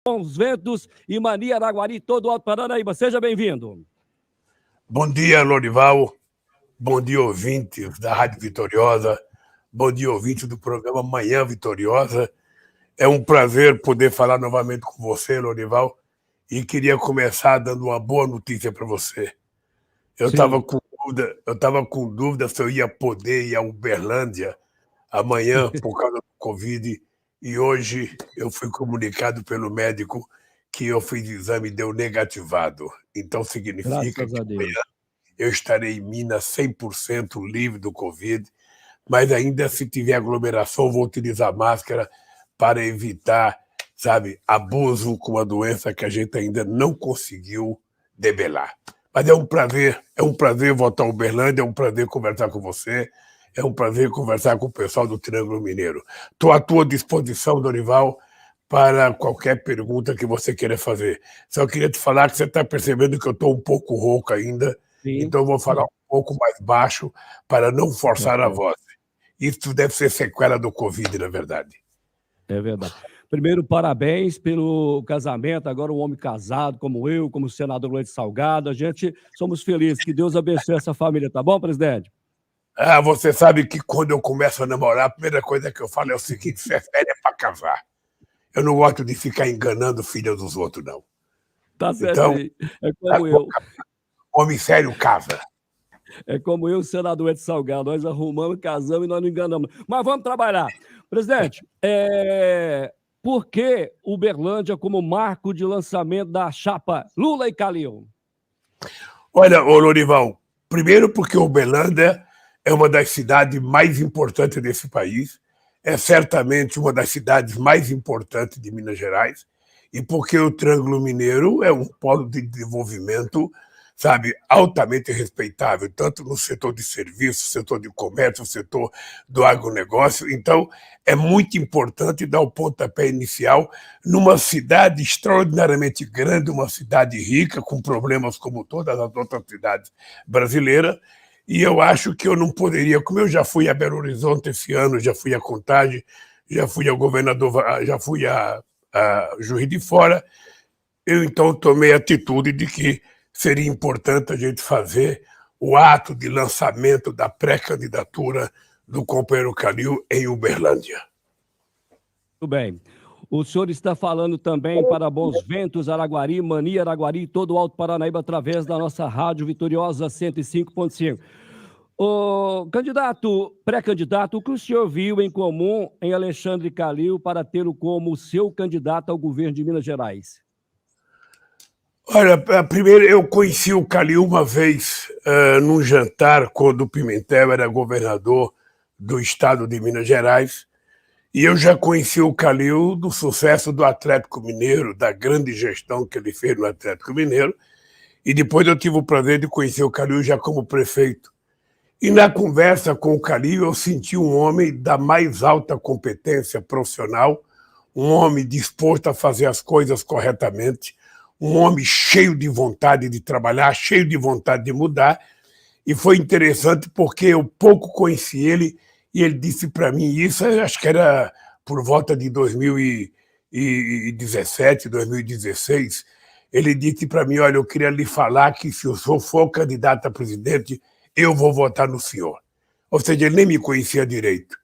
Bons Ventos e Mania Araguari, todo o Alto Paranaíba. Seja bem-vindo. Bom dia, Lorival. Bom dia, ouvintes da Rádio Vitoriosa. Bom dia, ouvintes do programa Manhã Vitoriosa. É um prazer poder falar novamente com você, Lorival, e queria começar dando uma boa notícia para você. Eu estava com dúvida se eu ia poder ir a Uberlândia amanhã por causa do Covid, e hoje eu fui comunicado pelo médico que eu fiz exame e deu negativado. Então significa que amanhã eu estarei em Minas 100% livre do Covid, mas ainda se tiver aglomeração vou utilizar máscara para evitar, abuso com uma doença que a gente ainda não conseguiu debelar. Mas é um prazer voltar a Uberlândia, é um prazer conversar com você, é um prazer conversar com o pessoal do Triângulo Mineiro. Estou à tua disposição, Dorival, para qualquer pergunta que você queira fazer. Só queria te falar que você está percebendo que eu estou um pouco rouco ainda, então eu vou falar um pouco mais baixo para não forçar a voz. Isso deve ser sequela do Covid, na verdade. É verdade. Primeiro, parabéns pelo casamento, agora um homem casado como eu, como o senador Luiz Salgado, a gente somos felizes, que Deus abençoe essa família, tá bom, presidente? Você sabe que quando eu começo a namorar, a primeira coisa que eu falo é o seguinte: se é sério é para casar. Eu não gosto de ficar enganando filha dos outros, não. Tá certo, então, é como eu. Homem sério casa. É como eu, senador Edson Salgado, nós arrumamos, casamos e nós não enganamos. Mas vamos trabalhar. Presidente, por que Uberlândia como marco de lançamento da chapa Lula e Calil? Olha, Lorival, primeiro porque Uberlândia é uma das cidades mais importantes desse país, é certamente uma das cidades mais importantes de Minas Gerais, e porque o Triângulo Mineiro é um polo de desenvolvimento, altamente respeitável, tanto no setor de serviços, setor de comércio, setor do agronegócio. Então, é muito importante dar o pontapé inicial numa cidade extraordinariamente grande, uma cidade rica, com problemas como todas as outras cidades brasileiras, e eu acho que eu não poderia, como eu já fui a Belo Horizonte esse ano, já fui a Contagem, já fui ao governador, já fui a Juiz de Fora, eu então tomei a atitude de que seria importante a gente fazer o ato de lançamento da pré-candidatura do companheiro Calil em Uberlândia. Muito bem. O senhor está falando também para Bons Ventos, Araguari, Mania Araguari e todo o Alto Paranaíba através da nossa Rádio Vitoriosa 105.5. O candidato, pré-candidato, o que o senhor viu em comum em Alexandre Calil para tê-lo como seu candidato ao governo de Minas Gerais? Olha, primeiro eu conheci o Calil uma vez num jantar quando o Pimentel era governador do estado de Minas Gerais, e eu já conheci o Calil do sucesso do Atlético Mineiro, da grande gestão que ele fez no Atlético Mineiro, e depois eu tive o prazer de conhecer o Calil já como prefeito. E na conversa com o Calil eu senti um homem da mais alta competência profissional, um homem disposto a fazer as coisas corretamente, um homem cheio de vontade de trabalhar, cheio de vontade de mudar, e foi interessante porque eu pouco conheci ele, e ele disse para mim isso, acho que era por volta de 2017, 2016, ele disse para mim: olha, eu queria lhe falar que se eu for candidato a presidente, eu vou votar no senhor. Ou seja, ele nem me conhecia direito.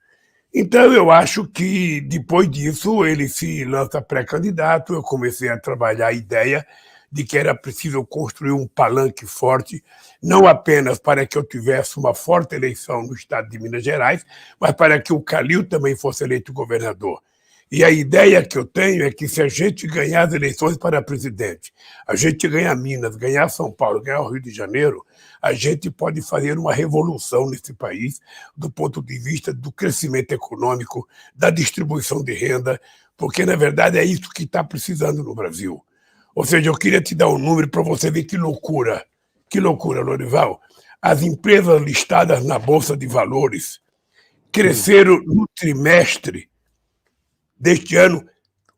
Então, eu acho que, depois disso, ele se lança pré-candidato, eu comecei a trabalhar a ideia de que era preciso construir um palanque forte, não apenas para que eu tivesse uma forte eleição no estado de Minas Gerais, mas para que o Calil também fosse eleito governador. E a ideia que eu tenho é que se a gente ganhar as eleições para presidente, a gente ganhar Minas, ganhar São Paulo, ganhar o Rio de Janeiro, a gente pode fazer uma revolução nesse país do ponto de vista do crescimento econômico, da distribuição de renda, porque, na verdade, é isso que está precisando no Brasil. Ou seja, eu queria te dar um número para você ver que loucura, Lorival. As empresas listadas na Bolsa de Valores cresceram no trimestre deste ano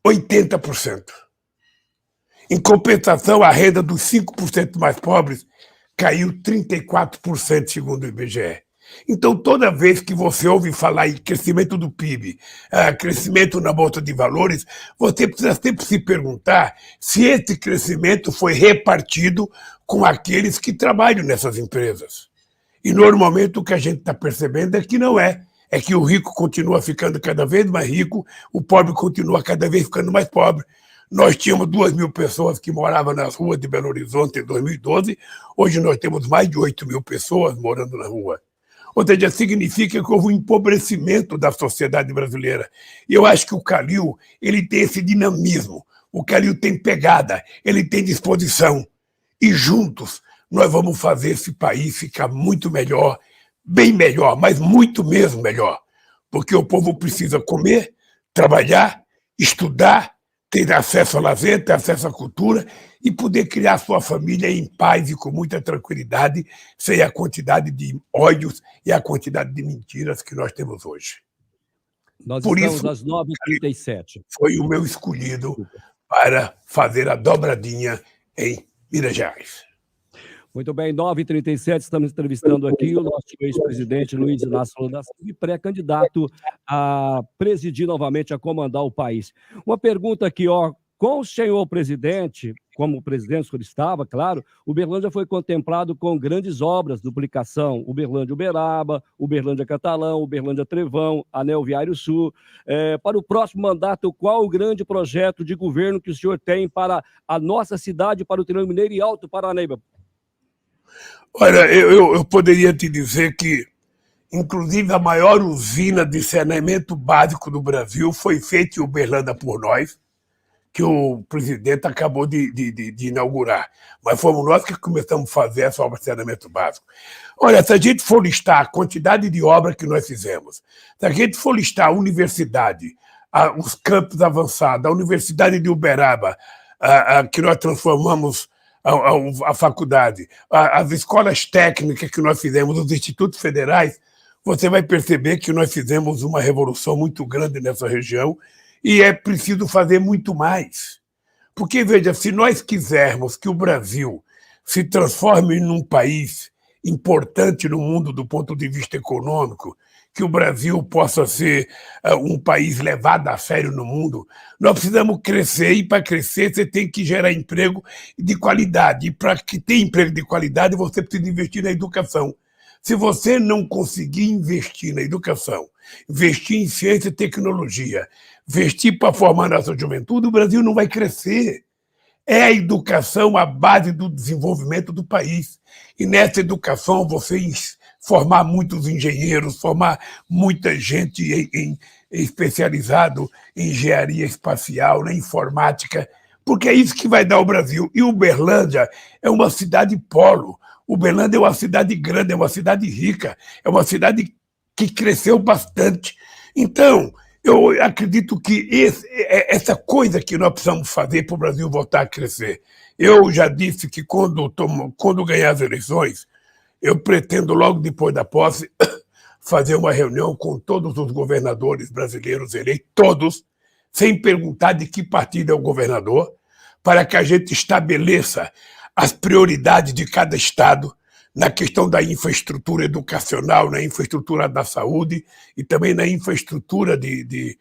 80%. Em compensação, a renda dos 5% mais pobres caiu 34%, segundo o IBGE. Então, toda vez que você ouve falar em crescimento do PIB, crescimento na Bolsa de Valores, você precisa sempre se perguntar se esse crescimento foi repartido com aqueles que trabalham nessas empresas. E, normalmente, o que a gente está percebendo é que não é. É que o rico continua ficando cada vez mais rico, o pobre continua cada vez ficando mais pobre. Nós tínhamos 2.000 pessoas que moravam nas ruas de Belo Horizonte em 2012, hoje nós temos mais de 8.000 pessoas morando na rua. Ou seja, significa que houve um empobrecimento da sociedade brasileira. E eu acho que o Calil, ele tem esse dinamismo, o Calil tem pegada, ele tem disposição. E juntos nós vamos fazer esse país ficar muito melhor, bem melhor, mas muito mesmo melhor. Porque o povo precisa comer, trabalhar, estudar, ter acesso ao lazer, ter acesso à cultura e poder criar sua família em paz e com muita tranquilidade, sem a quantidade de ódios e a quantidade de mentiras que nós temos hoje. Nós Por estamos isso, às 9h37. foi o meu escolhido para fazer a dobradinha em Minas Gerais. Muito bem, 9h37, estamos entrevistando aqui o nosso ex-presidente Luiz Inácio Lula da Silva, pré-candidato a presidir novamente, a comandar o país. Uma pergunta aqui, com o senhor presidente, como presidente o senhor estava, claro, Uberlândia foi contemplado com grandes obras, duplicação, Uberlândia-Uberaba, Uberlândia-Catalão, Uberlândia-Trevão, Anel Viário Sul. Para o próximo mandato, qual o grande projeto de governo que o senhor tem para a nossa cidade, para o Triângulo Mineiro e Alto Paranaíba? Olha, eu poderia te dizer que, inclusive, a maior usina de saneamento básico do Brasil foi feita em Uberlândia por nós, que o presidente acabou de inaugurar. Mas fomos nós que começamos a fazer essa obra de saneamento básico. Olha, se a gente for listar a quantidade de obra que nós fizemos, se a gente for listar a universidade, os campos avançados, a Universidade de Uberaba, que nós transformamos a faculdade, as escolas técnicas que nós fizemos, os institutos federais, você vai perceber que nós fizemos uma revolução muito grande nessa região e é preciso fazer muito mais. Porque, veja, se nós quisermos que o Brasil se transforme num país importante no mundo do ponto de vista econômico, que o Brasil possa ser um país levado a sério no mundo, nós precisamos crescer, e para crescer você tem que gerar emprego de qualidade. E para que tenha emprego de qualidade, você precisa investir na educação. Se você não conseguir investir na educação, investir em ciência e tecnologia, investir para formar nossa juventude, o Brasil não vai crescer. É a educação a base do desenvolvimento do país. E nessa educação você formar muitos engenheiros, formar muita gente especializado em engenharia espacial, na informática, porque é isso que vai dar o Brasil. E Uberlândia é uma cidade polo. Uberlândia é uma cidade grande, é uma cidade rica, é uma cidade que cresceu bastante. Então, eu acredito que essa coisa que nós precisamos fazer para o Brasil voltar a crescer. Eu já disse que quando ganhar as eleições, eu pretendo, logo depois da posse, fazer uma reunião com todos os governadores brasileiros eleitos, todos, sem perguntar de que partido é o governador, para que a gente estabeleça as prioridades de cada estado na questão da infraestrutura educacional, na infraestrutura da saúde e também na infraestrutura de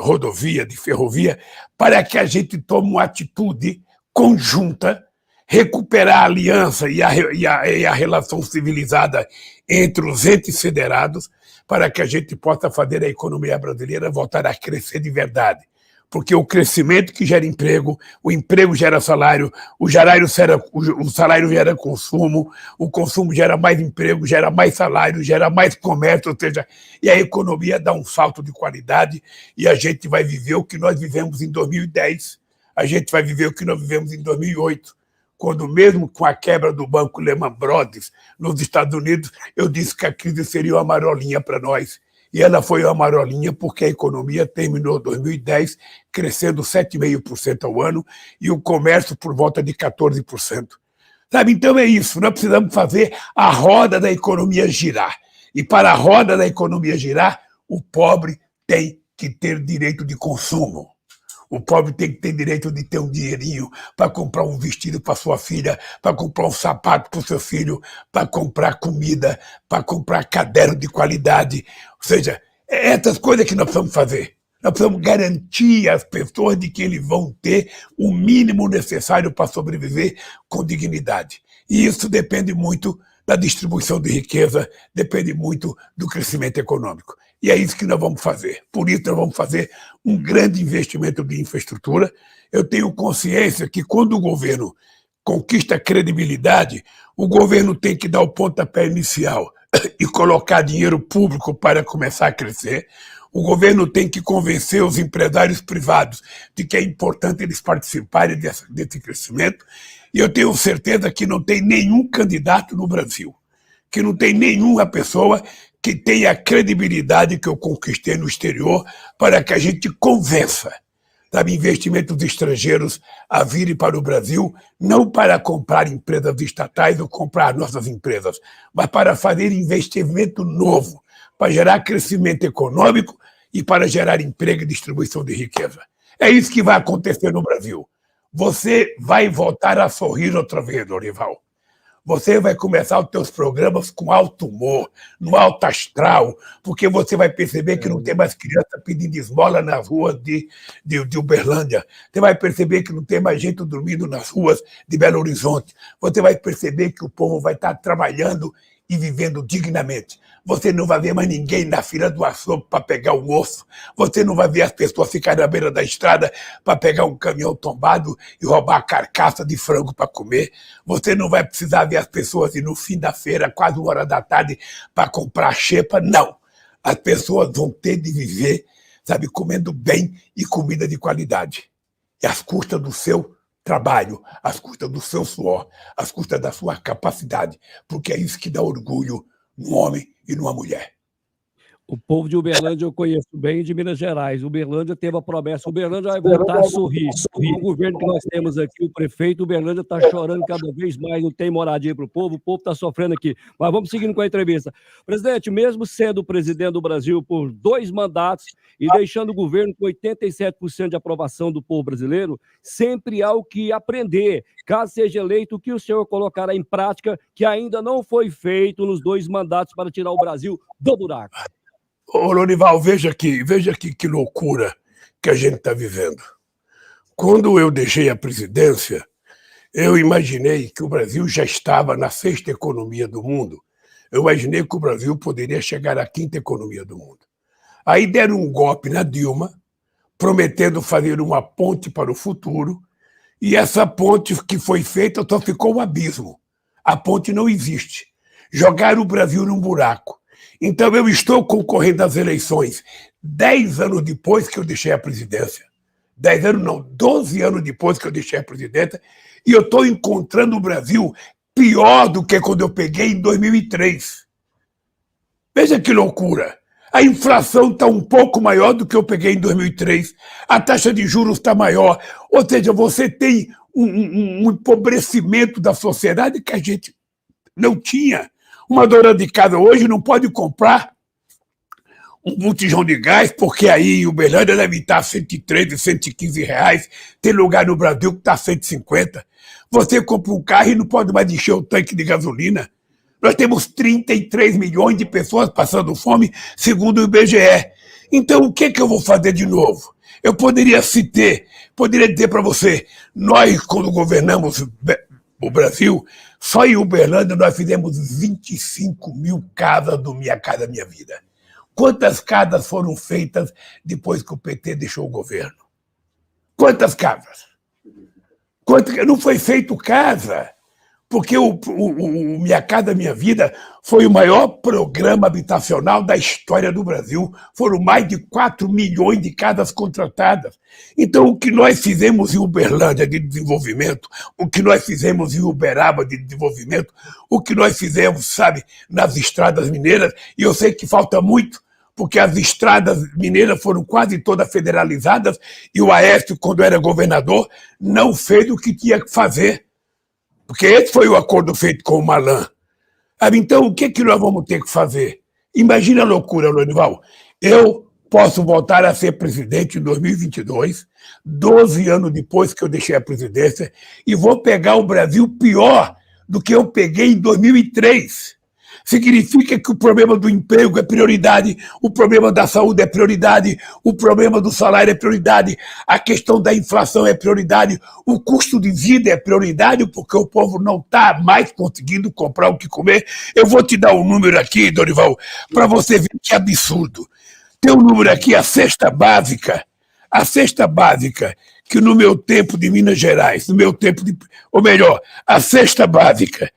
rodovia, de ferrovia, para que a gente tome uma atitude conjunta, recuperar a aliança e a relação civilizada entre os entes federados, para que a gente possa fazer a economia brasileira voltar a crescer de verdade. Porque o crescimento que gera emprego, o emprego gera salário, o salário gera consumo, o consumo gera mais emprego, gera mais salário, gera mais comércio, ou seja, e a economia dá um salto de qualidade e a gente vai viver o que nós vivemos em 2010, a gente vai viver o que nós vivemos em 2008, quando mesmo com a quebra do banco Lehman Brothers nos Estados Unidos, eu disse que a crise seria uma marolinha para nós. E ela foi uma marolinha porque a economia terminou 2010 crescendo 7,5% ao ano e o comércio por volta de 14%. Sabe? Então é isso, nós precisamos fazer a roda da economia girar. E para a roda da economia girar, o pobre tem que ter direito de consumo. O pobre tem que ter direito de ter um dinheirinho para comprar um vestido para sua filha, para comprar um sapato para o seu filho, para comprar comida, para comprar caderno de qualidade. Ou seja, é essas coisas que nós precisamos fazer. Nós precisamos garantir às pessoas de que eles vão ter o mínimo necessário para sobreviver com dignidade. E isso depende muito da distribuição de riqueza, depende muito do crescimento econômico. E é isso que nós vamos fazer. Por isso, nós vamos fazer um grande investimento de infraestrutura. Eu tenho consciência que, quando o governo conquista credibilidade, o governo tem que dar o pontapé inicial e colocar dinheiro público para começar a crescer. O governo tem que convencer os empresários privados de que é importante eles participarem desse crescimento. E eu tenho certeza que não tem nenhum candidato no Brasil, que não tem nenhuma pessoa que tenha a credibilidade que eu conquistei no exterior para que a gente convença, sabe, investimentos estrangeiros a virem para o Brasil, não para comprar empresas estatais ou comprar nossas empresas, mas para fazer investimento novo, para gerar crescimento econômico e para gerar emprego e distribuição de riqueza. É isso que vai acontecer no Brasil. Você vai voltar a sorrir outra vez, Lorival. Você vai começar os teus programas com alto humor, no alto astral, porque você vai perceber que não tem mais criança pedindo esmola nas ruas de Uberlândia. Você vai perceber que não tem mais gente dormindo nas ruas de Belo Horizonte. Você vai perceber que o povo vai estar trabalhando e vivendo dignamente. Você não vai ver mais ninguém na fila do açougue para pegar um osso. Você não vai ver as pessoas ficarem na beira da estrada para pegar um caminhão tombado e roubar a carcaça de frango para comer. Você não vai precisar ver as pessoas ir no fim da feira, quase 1 hora da tarde, para comprar xepa. Não. As pessoas vão ter de viver, sabe, comendo bem e comida de qualidade. E às custas do seu trabalho, às custas do seu suor, às custas da sua capacidade, porque é isso que dá orgulho num homem e numa mulher. O povo de Uberlândia eu conheço bem, de Minas Gerais. Uberlândia teve a promessa. Uberlândia vai voltar a sorrir. Com o governo que nós temos aqui, o prefeito, Uberlândia está chorando cada vez mais, não tem moradia para o povo está sofrendo aqui. Mas vamos seguindo com a entrevista. Presidente, mesmo sendo presidente do Brasil por 2 mandatos e deixando o governo com 87% de aprovação do povo brasileiro, sempre há o que aprender. Caso seja eleito, o que o senhor colocará em prática que ainda não foi feito nos 2 mandatos para tirar o Brasil do buraco? Ô, Lorival, veja aqui que loucura que a gente está vivendo. Quando eu deixei a presidência, eu imaginei que o Brasil já estava na 6ª economia do mundo. Eu imaginei que o Brasil poderia chegar à 5ª economia do mundo. Aí deram um golpe na Dilma, prometendo fazer uma ponte para o futuro, e essa ponte que foi feita só ficou um abismo. A ponte não existe. Jogaram o Brasil num buraco. Então, eu estou concorrendo às eleições 10 anos depois que eu deixei a presidência. 10 anos não, 12 anos depois que eu deixei a presidência, e eu estou encontrando o Brasil pior do que quando eu peguei em 2003. Veja que loucura. A inflação está um pouco maior do que eu peguei em 2003. A taxa de juros está maior. Ou seja, você tem um empobrecimento da sociedade que a gente não tinha. Uma dona de casa hoje não pode comprar um botijão de gás, porque aí em Uberlândia deve estar 113, 115 reais. Tem lugar no Brasil que está 150. Você compra um carro e não pode mais encher o tanque de gasolina. Nós temos 33 milhões de pessoas passando fome, segundo o IBGE. Então, o que eu vou fazer de novo? Eu poderia dizer para você, nós, quando governamos o Brasil, só em Uberlândia nós fizemos 25 mil casas do Minha Casa Minha Vida. Quantas casas foram feitas depois que o PT deixou o governo? Quantas casas? Não foi feito casa, porque o Minha Casa Minha Vida foi o maior programa habitacional da história do Brasil. Foram mais de 4 milhões de casas contratadas. Então, o que nós fizemos em Uberlândia de desenvolvimento, o que nós fizemos em Uberaba de desenvolvimento, o que nós fizemos, sabe, nas estradas mineiras, e eu sei que falta muito, porque as estradas mineiras foram quase todas federalizadas e o Aécio, quando era governador, não fez o que tinha que fazer. Porque esse foi o acordo feito com o Malan. Então, o que nós vamos ter que fazer? Imagina a loucura, Lorival. Eu, posso voltar a ser presidente em 2022, 12 anos depois que eu deixei a presidência, e vou pegar o Brasil pior do que eu peguei em 2003. Significa que o problema do emprego é prioridade, o problema da saúde é prioridade, o problema do salário é prioridade, a questão da inflação é prioridade, o custo de vida é prioridade, porque o povo não está mais conseguindo comprar o que comer. Eu vou te dar um número aqui, Dorival, para você ver que absurdo. Tem um número aqui, a cesta básica, que no meu tempo de Minas Gerais, ou melhor, a cesta básica,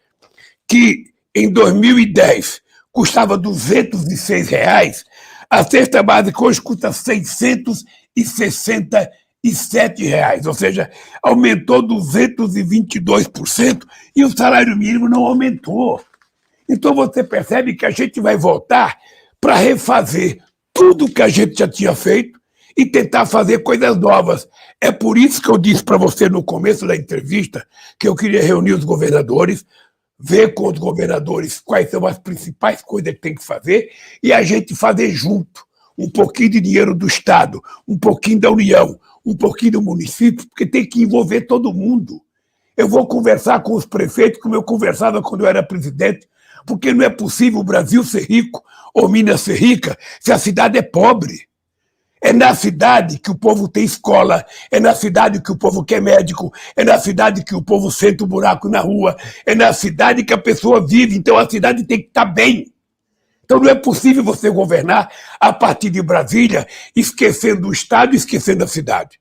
que em 2010 custava R$206, a cesta básica hoje custa R$667, ou seja, aumentou 222% e o salário mínimo não aumentou. Então você percebe que a gente vai voltar para refazer tudo que a gente já tinha feito e tentar fazer coisas novas. É por isso que eu disse para você no começo da entrevista que eu queria reunir os governadores, ver com os governadores quais são as principais coisas que tem que fazer e a gente fazer junto um pouquinho de dinheiro do Estado, um pouquinho da União, um pouquinho do município, porque tem que envolver todo mundo. Eu vou conversar com os prefeitos como eu conversava quando eu era presidente, porque não é possível o Brasil ser rico ou Minas ser rica se a cidade é pobre. É na cidade que o povo tem escola, é na cidade que o povo quer médico, é na cidade que o povo senta o buraco na rua, é na cidade que a pessoa vive, então a cidade tem que estar bem. Então não é possível você governar a partir de Brasília, esquecendo o Estado e esquecendo a cidade.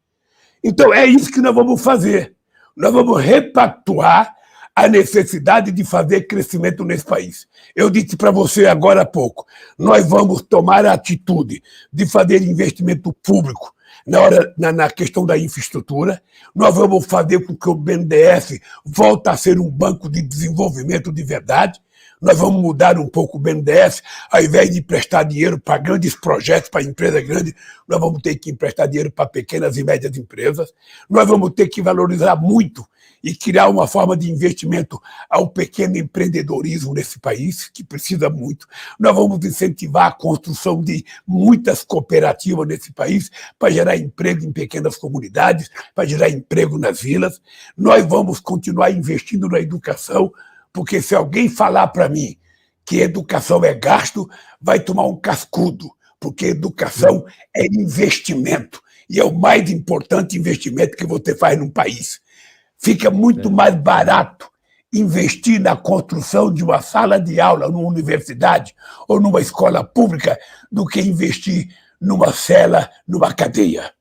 Então é isso que nós vamos fazer. Nós vamos repactuar a necessidade de fazer crescimento nesse país. Eu disse para você agora há pouco, nós vamos tomar a atitude de fazer investimento público na questão da infraestrutura, nós vamos fazer com que o BNDES volte a ser um banco de desenvolvimento de verdade, nós vamos mudar um pouco o BNDES, ao invés de emprestar dinheiro para grandes projetos, para empresas grandes, nós vamos ter que emprestar dinheiro para pequenas e médias empresas, nós vamos ter que valorizar muito e criar uma forma de investimento ao pequeno empreendedorismo nesse país, que precisa muito. Nós vamos incentivar a construção de muitas cooperativas nesse país para gerar emprego em pequenas comunidades, para gerar emprego nas vilas. Nós vamos continuar investindo na educação, porque se alguém falar para mim que educação é gasto, vai tomar um cascudo, porque educação é investimento, e é o mais importante investimento que você faz num país. Fica muito mais barato investir na construção de uma sala de aula numa universidade ou numa escola pública do que investir numa cela, numa cadeia.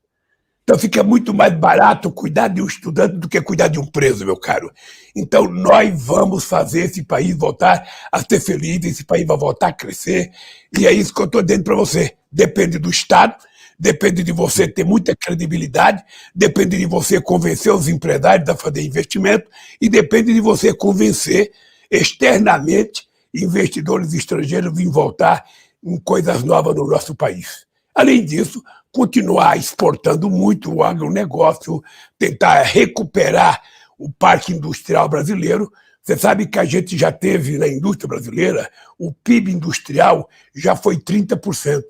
Então fica muito mais barato cuidar de um estudante do que cuidar de um preso, meu caro. Então nós vamos fazer esse país voltar a ser feliz, esse país vai voltar a crescer, e é isso que eu estou dizendo para você. Depende do Estado, depende de você ter muita credibilidade, depende de você convencer os empresários a fazer investimento e depende de você convencer externamente investidores estrangeiros a vir voltar em coisas novas no nosso país. Além disso, continuar exportando muito o agronegócio, tentar recuperar o parque industrial brasileiro. Você sabe que a gente já teve na indústria brasileira, o PIB industrial já foi 30%.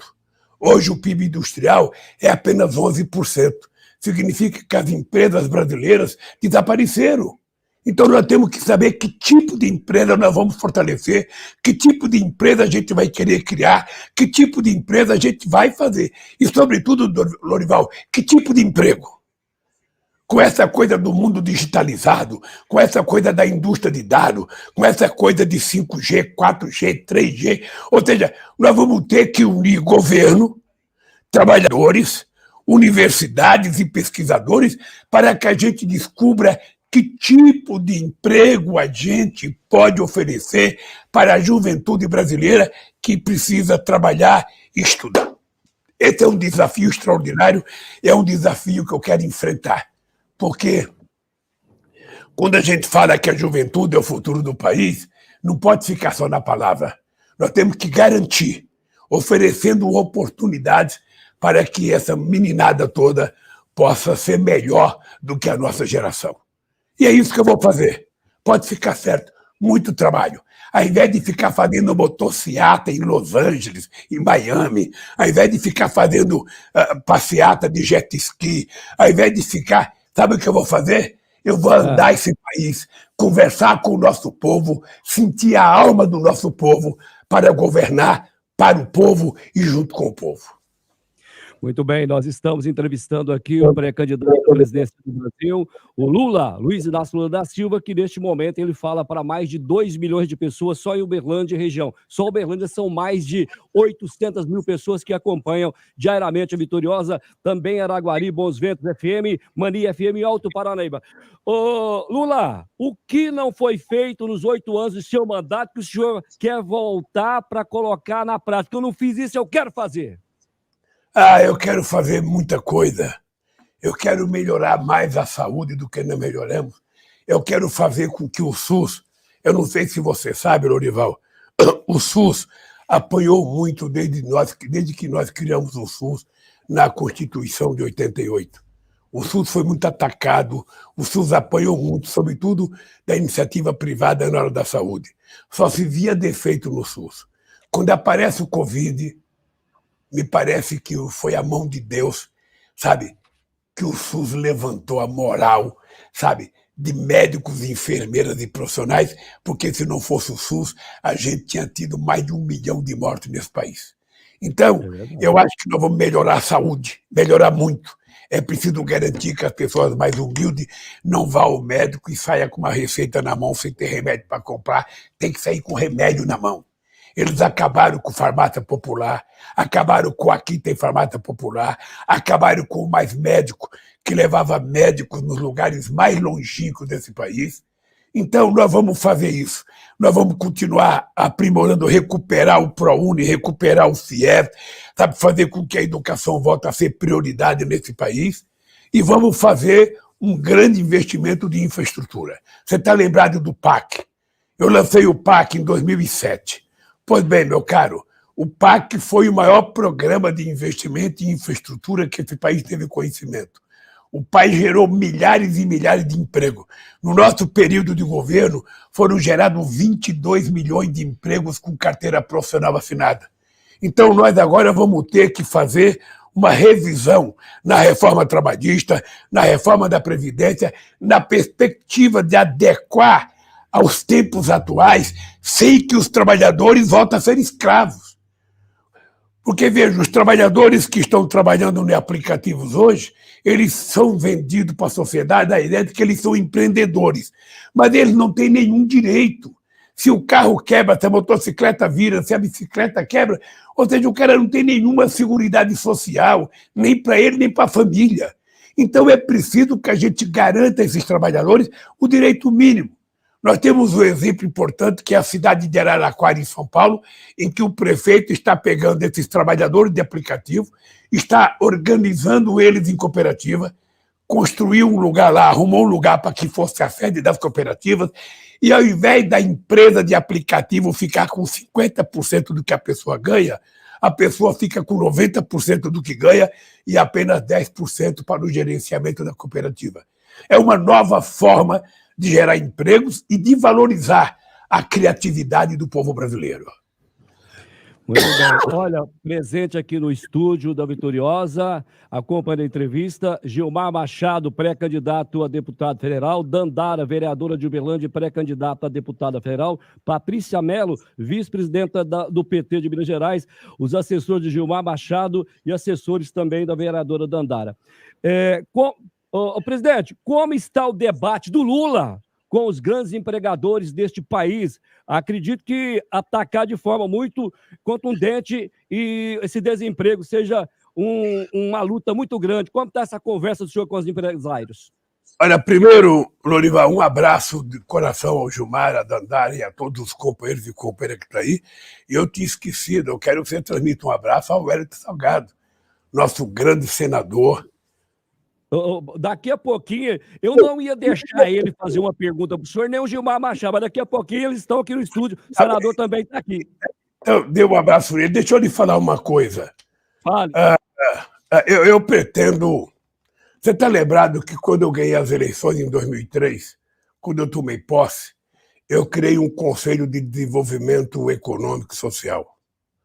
Hoje o PIB industrial é apenas 11%. Significa que as empresas brasileiras desapareceram. Então nós temos que saber que tipo de empresa nós vamos fortalecer, que tipo de empresa a gente vai querer criar, que tipo de empresa a gente vai fazer. E, sobretudo, Lorival, que tipo de emprego? Com essa coisa do mundo digitalizado, com essa coisa da indústria de dados, com essa coisa de 5G, 4G, 3G, ou seja, nós vamos ter que unir governo, trabalhadores, universidades e pesquisadores para que a gente descubra que tipo de emprego a gente pode oferecer para a juventude brasileira que precisa trabalhar e estudar. Esse é um desafio extraordinário, é um desafio que eu quero enfrentar. Porque quando a gente fala que a juventude é o futuro do país, não pode ficar só na palavra. Nós temos que garantir, oferecendo oportunidades para que essa meninada toda possa ser melhor do que a nossa geração. E é isso que eu vou fazer. Pode ficar certo. muito trabalho. Ao invés de ficar fazendo motociata em Los Angeles, em Miami, ao invés de ficar fazendo passeata de jet ski, ao invés de ficar... Sabe o que eu vou fazer? Eu vou andar esse país, conversar com o nosso povo, sentir a alma do nosso povo para governar para o povo e junto com o povo. Muito bem, nós estamos entrevistando aqui o pré-candidato à presidência do Brasil, o Lula, Luiz Inácio Lula da Silva, que neste momento ele fala para mais de 2 milhões de pessoas só em Uberlândia e região. Só Uberlândia são mais de 800 mil pessoas que acompanham diariamente a Vitoriosa, também Araguari, Bons Ventos FM, Mania FM e Alto Paranaíba. Ô, Lula, o que não foi feito nos 8 anos do seu mandato que o senhor quer voltar para colocar na prática? Eu não fiz isso, eu quero fazer. Eu quero fazer muita coisa. Eu quero melhorar mais a saúde do que não melhoramos. Eu quero fazer com que o SUS... Eu não sei se você sabe, Lorival, o SUS apanhou muito desde que nós criamos o SUS na Constituição de 88. O SUS foi muito atacado, o SUS apanhou muito, sobretudo da iniciativa privada na área da saúde. Só se via defeito no SUS. Quando aparece o Covid... me parece que foi a mão de Deus, sabe? Que o SUS levantou a moral, sabe? De médicos, enfermeiras e profissionais, porque se não fosse o SUS, a gente tinha tido mais de 1 milhão de mortes nesse país. Então, eu acho que nós vamos melhorar a saúde, melhorar muito. É preciso garantir que as pessoas mais humildes não vá ao médico e saia com uma receita na mão sem ter remédio para comprar, tem que sair com remédio na mão. Eles acabaram com farmácia popular, acabaram com Aqui Tem Farmácia Popular, acabaram com o Mais Médico, que levava médicos nos lugares mais longínquos desse país. Então, nós vamos fazer isso. Nós vamos continuar aprimorando, recuperar o ProUni, recuperar o FIES, sabe, fazer com que a educação volte a ser prioridade nesse país. E vamos fazer um grande investimento de infraestrutura. Você está lembrado do PAC? Eu lancei o PAC em 2007. Pois bem, meu caro, o PAC foi o maior programa de investimento em infraestrutura que esse país teve conhecimento. O país gerou milhares e milhares de empregos. No nosso período de governo, foram gerados 22 milhões de empregos com carteira profissional assinada. Então, nós agora vamos ter que fazer uma revisão na reforma trabalhista, na reforma da Previdência, na perspectiva de adequar aos tempos atuais, sem que os trabalhadores voltem a ser escravos. Porque, veja, os trabalhadores que estão trabalhando em aplicativos hoje, eles são vendidos para a sociedade a ideia de que eles são empreendedores, mas eles não têm nenhum direito. Se o carro quebra, se a motocicleta vira, se a bicicleta quebra, ou seja, o cara não tem nenhuma seguridade social, nem para ele, nem para a família. Então é preciso que a gente garanta a esses trabalhadores o direito mínimo. Nós temos um exemplo importante, que é a cidade de Araraquara, em São Paulo, em que o prefeito está pegando esses trabalhadores de aplicativo, está organizando eles em cooperativa, construiu um lugar lá, arrumou um lugar para que fosse a sede das cooperativas, e ao invés da empresa de aplicativo ficar com 50% do que a pessoa ganha, a pessoa fica com 90% do que ganha e apenas 10% para o gerenciamento da cooperativa. É uma nova forma de gerar empregos e de valorizar a criatividade do povo brasileiro. Muito bem. Olha, presente aqui no estúdio da Vitoriosa, acompanha a entrevista, Gilmar Machado, pré-candidato a deputado federal, Dandara, vereadora de Uberlândia, pré-candidata a deputada federal, Patrícia Mello, vice-presidenta do PT de Minas Gerais, os assessores de Gilmar Machado e assessores também da vereadora Dandara. Presidente, como está o debate do Lula com os grandes empregadores deste país? Acredito que atacar de forma muito contundente e esse desemprego seja uma luta muito grande. Como está essa conversa do senhor com os empresários? Olha, primeiro, Lorival, um abraço de coração ao Gilmar, a Dandara e a todos os companheiros e companheiras que estão aí. E eu tinha esquecido, eu quero que você transmita um abraço ao Wellington Salgado, nosso grande senador. Daqui a pouquinho, eu não ia deixar ele fazer uma pergunta para o senhor, nem o Gilmar Machado, mas daqui a pouquinho eles estão aqui no estúdio, o senador também está aqui. Então, dê um abraço para ele. Deixa eu lhe falar uma coisa. Fale. Eu pretendo... Você está lembrado que quando eu ganhei as eleições em 2003, quando eu tomei posse, eu criei um Conselho de Desenvolvimento Econômico e Social.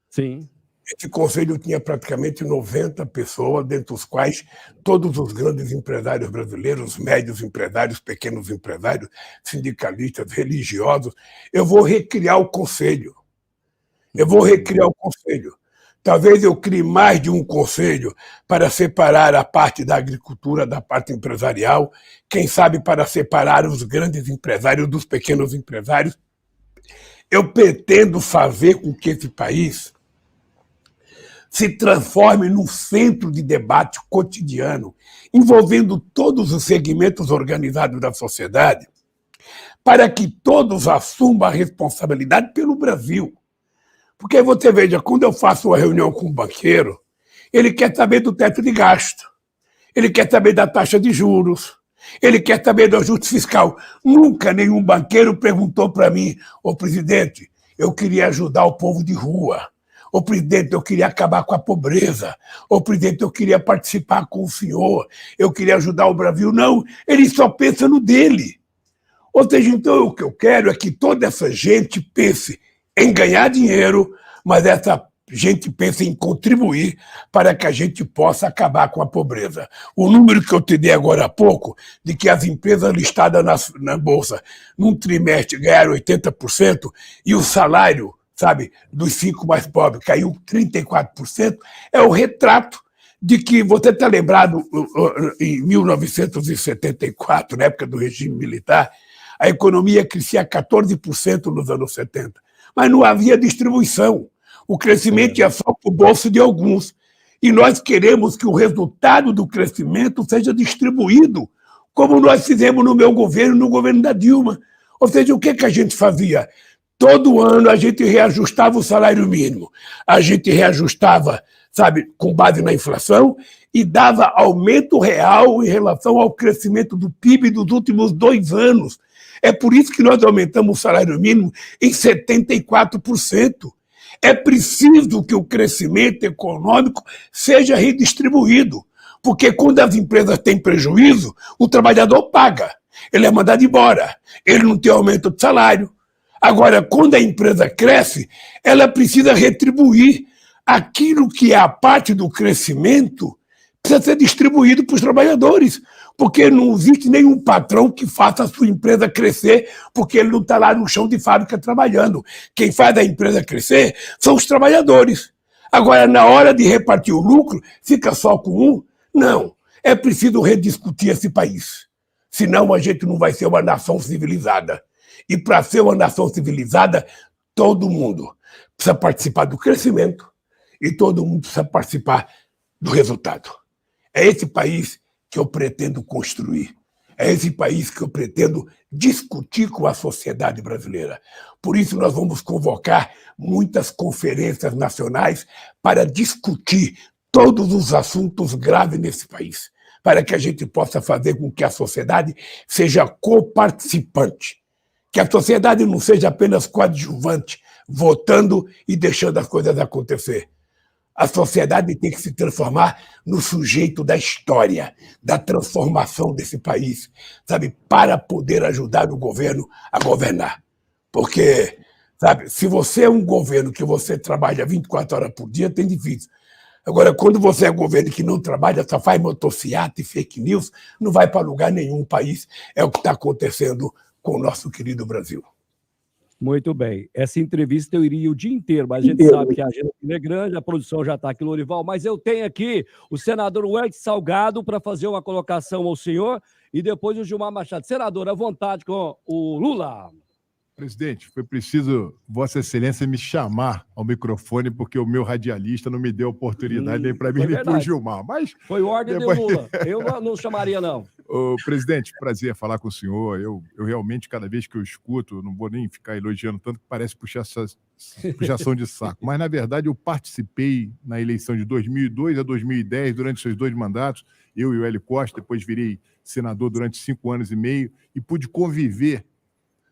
Sim. Esse conselho tinha praticamente 90 pessoas, dentre os quais todos os grandes empresários brasileiros, médios empresários, pequenos empresários, sindicalistas, religiosos. Eu vou recriar o conselho. Talvez eu crie mais de um conselho para separar a parte da agricultura da parte empresarial, quem sabe para separar os grandes empresários dos pequenos empresários. Eu pretendo fazer com que esse país se transforme num centro de debate cotidiano, envolvendo todos os segmentos organizados da sociedade, para que todos assumam a responsabilidade pelo Brasil. Porque você veja, quando eu faço uma reunião com um banqueiro, ele quer saber do teto de gasto, ele quer saber da taxa de juros, ele quer saber do ajuste fiscal. Nunca nenhum banqueiro perguntou para mim: ô presidente, eu queria ajudar o povo de rua. Ô presidente, eu queria acabar com a pobreza. Ô presidente, eu queria participar com o senhor. Eu queria ajudar o Brasil. Não, ele só pensa no dele. Ou seja, então o que eu quero é que toda essa gente pense em ganhar dinheiro, mas essa gente pensa em contribuir para que a gente possa acabar com a pobreza. O número que eu te dei agora há pouco, de que as empresas listadas na Bolsa, num trimestre, ganharam 80%, e o salário, sabe, dos 5 mais pobres caiu 34%, é o retrato de que você está lembrado, em 1974, na época do regime militar, a economia crescia 14% nos anos 70, mas não havia distribuição. O crescimento ia só para o bolso de alguns. E nós queremos que o resultado do crescimento seja distribuído, como nós fizemos no meu governo, no governo da Dilma. Ou seja, o que a gente fazia? Todo ano a gente reajustava o salário mínimo, a gente reajustava, sabe, com base na inflação, e dava aumento real em relação ao crescimento do PIB dos últimos 2 anos. É por isso que nós aumentamos o salário mínimo em 74%. É preciso que o crescimento econômico seja redistribuído, porque quando as empresas têm prejuízo, o trabalhador paga, ele é mandado embora, ele não tem aumento de salário. Agora, quando a empresa cresce, ela precisa retribuir aquilo que é a parte do crescimento, precisa ser distribuído para os trabalhadores, porque não existe nenhum patrão que faça a sua empresa crescer porque ele não está lá no chão de fábrica trabalhando. Quem faz a empresa crescer são os trabalhadores. Agora, na hora de repartir o lucro, fica só com um? Não. É preciso rediscutir esse país. Senão a gente não vai ser uma nação civilizada. E para ser uma nação civilizada, todo mundo precisa participar do crescimento e todo mundo precisa participar do resultado. É esse país que eu pretendo construir. É esse país que eu pretendo discutir com a sociedade brasileira. Por isso, nós vamos convocar muitas conferências nacionais para discutir todos os assuntos graves nesse país, para que a gente possa fazer com que a sociedade seja coparticipante, que a sociedade não seja apenas coadjuvante, votando e deixando as coisas acontecer. A sociedade tem que se transformar no sujeito da história, da transformação desse país, sabe, para poder ajudar o governo a governar. Porque, sabe, se você é um governo que você trabalha 24 horas por dia, tem difícil. Agora, quando você é um governo que não trabalha, só faz motociata e fake news, não vai para lugar nenhum. O país é o que está acontecendo com o nosso querido Brasil. Muito bem. Essa entrevista eu iria o dia inteiro, mas a gente sabe que a agenda é grande, a produção já está aqui, Lorival, mas eu tenho aqui o senador Wellington Salgado para fazer uma colocação ao senhor e depois o Gilmar Machado. Senador, à vontade com o Lula. Presidente, foi preciso Vossa Excelência me chamar ao microfone porque o meu radialista não me deu oportunidade nem para mim nem para o Gilmar. Mas foi ordem depois... do Lula. Eu não chamaria, não. Ô, presidente, prazer falar com o senhor. Eu realmente, cada vez que eu escuto, não vou nem ficar elogiando tanto que parece puxação de saco. Mas, na verdade, eu participei na eleição de 2002 a 2010, durante seus 2 mandatos, eu e o Hélio Costa, depois virei senador durante 5 anos e meio e pude conviver